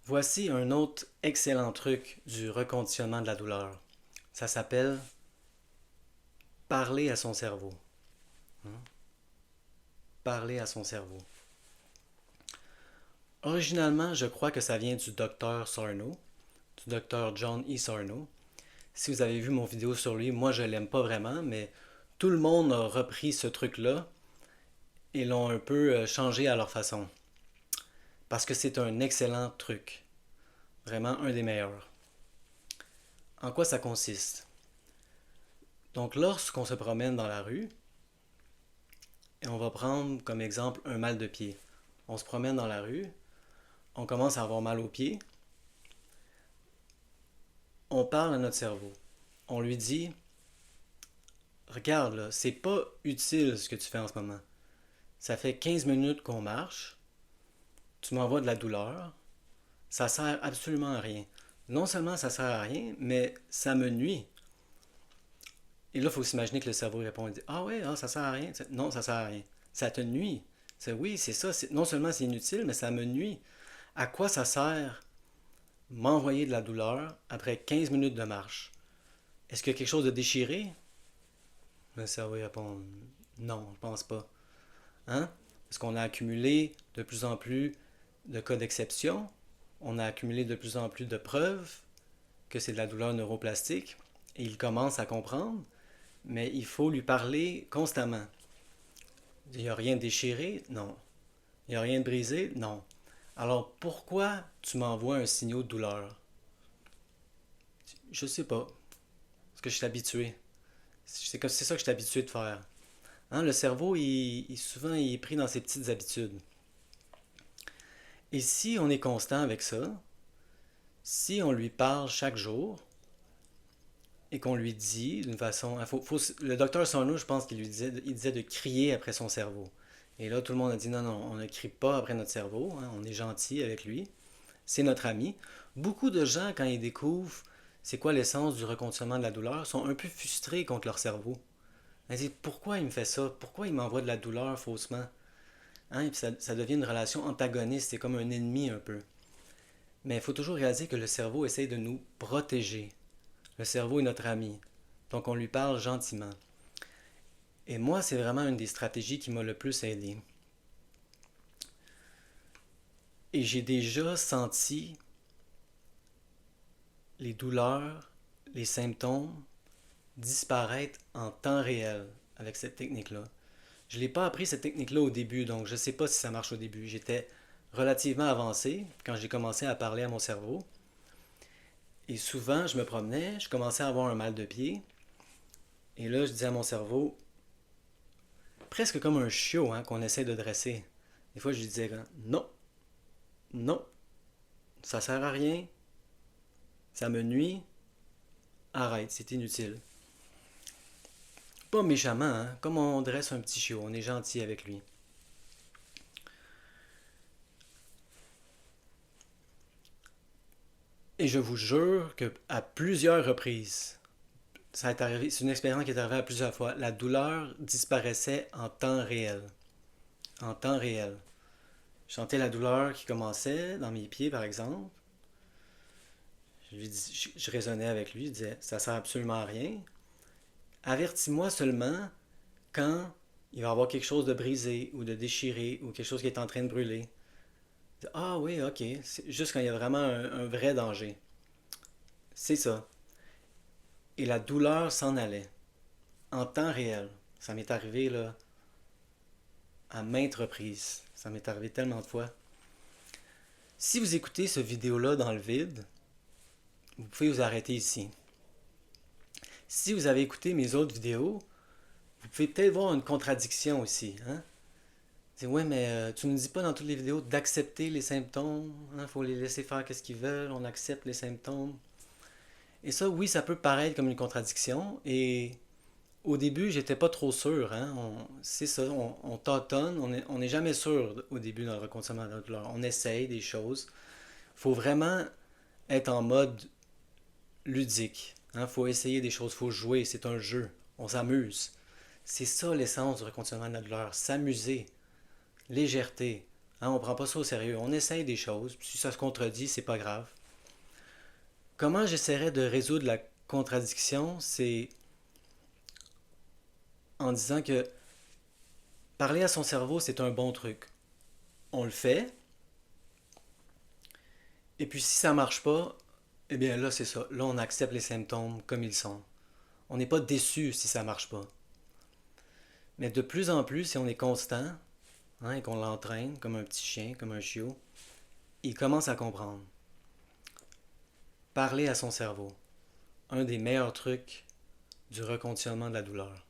Voici un autre excellent truc du reconditionnement de la douleur. Ça s'appelle parler à son cerveau. Hein? Parler à son cerveau. Originalement, je crois que ça vient du docteur Sarno, du docteur John E. Sarno. Si vous avez vu mon vidéo sur lui, moi je l'aime pas vraiment, mais tout le monde a repris ce truc-là et l'ont un peu changé à leur façon. Parce que c'est un excellent truc. Vraiment un des meilleurs. En quoi ça consiste? Donc lorsqu'on se promène dans la rue, et on va prendre comme exemple un mal de pied. On se promène dans la rue, on commence à avoir mal aux pieds, on parle à notre cerveau. On lui dit, regarde là, c'est pas utile ce que tu fais en ce moment. Ça fait 15 minutes qu'on marche, tu m'envoies de la douleur, ça sert absolument à rien. Non seulement ça sert à rien, mais ça me nuit. Et là, il faut s'imaginer que le cerveau répond et dit, ah ouais, ah, ça sert à rien. Non, ça sert à rien. Ça te nuit. Oui, c'est ça. Non seulement c'est inutile, mais ça me nuit. À quoi ça sert m'envoyer de la douleur après 15 minutes de marche? Est-ce qu'il y a quelque chose de déchiré? Le cerveau répond non, je pense pas. Hein? Parce qu'on a accumulé de plus en plus de cas d'exception, on a accumulé de plus en plus de preuves que c'est de la douleur neuroplastique, et il commence à comprendre, mais il faut lui parler constamment. Il n'y a rien de déchiré? Non. Il n'y a rien de brisé? Non. Alors pourquoi tu m'envoies un signal de douleur? Je sais pas. Parce que je suis habitué. C'est ça que je suis habitué de faire. Hein, le cerveau, souvent, il est pris dans ses petites habitudes. Et si on est constant avec ça, si on lui parle chaque jour et qu'on lui dit d'une façon... le docteur Sarno, je pense qu'il il disait de crier après son cerveau. Et là, tout le monde a dit non, non, on ne crie pas après notre cerveau, hein, on est gentil avec lui, c'est notre ami. Beaucoup de gens, quand ils découvrent c'est quoi l'essence du reconditionnement de la douleur, sont un peu frustrés contre leur cerveau. Ils disent pourquoi il me fait ça? Pourquoi il m'envoie de la douleur faussement? Hein? Et puis ça devient une relation antagoniste, c'est comme un ennemi un peu. Mais il faut toujours réaliser que le cerveau essaye de nous protéger. Le cerveau est notre ami. Donc on lui parle gentiment. Et moi, c'est vraiment une des stratégies qui m'a le plus aidé. Et j'ai déjà senti les douleurs, les symptômes disparaître en temps réel avec cette technique-là. Je n'ai pas appris cette technique-là au début, donc je ne sais pas si ça marche au début. J'étais relativement avancé quand j'ai commencé à parler à mon cerveau. Et souvent, je me promenais, je commençais à avoir un mal de pied. Et là, je disais à mon cerveau, presque comme un chiot hein, qu'on essaie de dresser. Des fois, je lui disais, non, non, ça sert à rien, ça me nuit, arrête, c'est inutile. Pas méchamment, hein, comme on dresse un petit chiot, on est gentil avec lui. Et je vous jure que à plusieurs reprises, ça est arrivé, c'est une expérience qui est arrivée à plusieurs fois, la douleur disparaissait en temps réel. En temps réel. Je sentais la douleur qui commençait dans mes pieds, par exemple. Je raisonnais avec lui, je disais, ça sert absolument à rien. Avertis-moi seulement quand il va y avoir quelque chose de brisé ou de déchiré ou quelque chose qui est en train de brûler. Ah oui, ok. C'est juste quand il y a vraiment un vrai danger. C'est ça. Et la douleur s'en allait. En temps réel. Ça m'est arrivé là à maintes reprises. Ça m'est arrivé tellement de fois. Si vous écoutez ce vidéo-là dans le vide, vous pouvez vous arrêter ici. Si vous avez écouté mes autres vidéos, vous pouvez peut-être voir une contradiction aussi. Hein? C'est ouais, mais tu ne dis pas dans toutes les vidéos d'accepter les symptômes. Il faut les laisser faire qu'est-ce qu'ils veulent. On accepte les symptômes. Et ça, oui, ça peut paraître comme une contradiction. Et au début, j'étais pas trop sûr. Hein? C'est ça, on tâtonne. On n'est jamais sûr au début dans le reconditionnement de la douleur. On essaye des choses. Il faut vraiment être en mode ludique. Il faut essayer des choses. Il faut jouer. C'est un jeu. On s'amuse. C'est ça l'essence du reconditionnement de la douleur. S'amuser. Légèreté. Hein, on prend pas ça au sérieux. On essaye des choses, puis si ça se contredit, c'est pas grave. Comment j'essaierais de résoudre la contradiction, c'est en disant que parler à son cerveau, c'est un bon truc. On le fait, et puis si ça marche pas, eh bien là, c'est ça. Là, on accepte les symptômes comme ils sont. On n'est pas déçu si ça marche pas. Mais de plus en plus, si on est constant, hein, et qu'on l'entraîne comme un petit chien, comme un chiot, il commence à comprendre. Parler à son cerveau. Un des meilleurs trucs du reconditionnement de la douleur.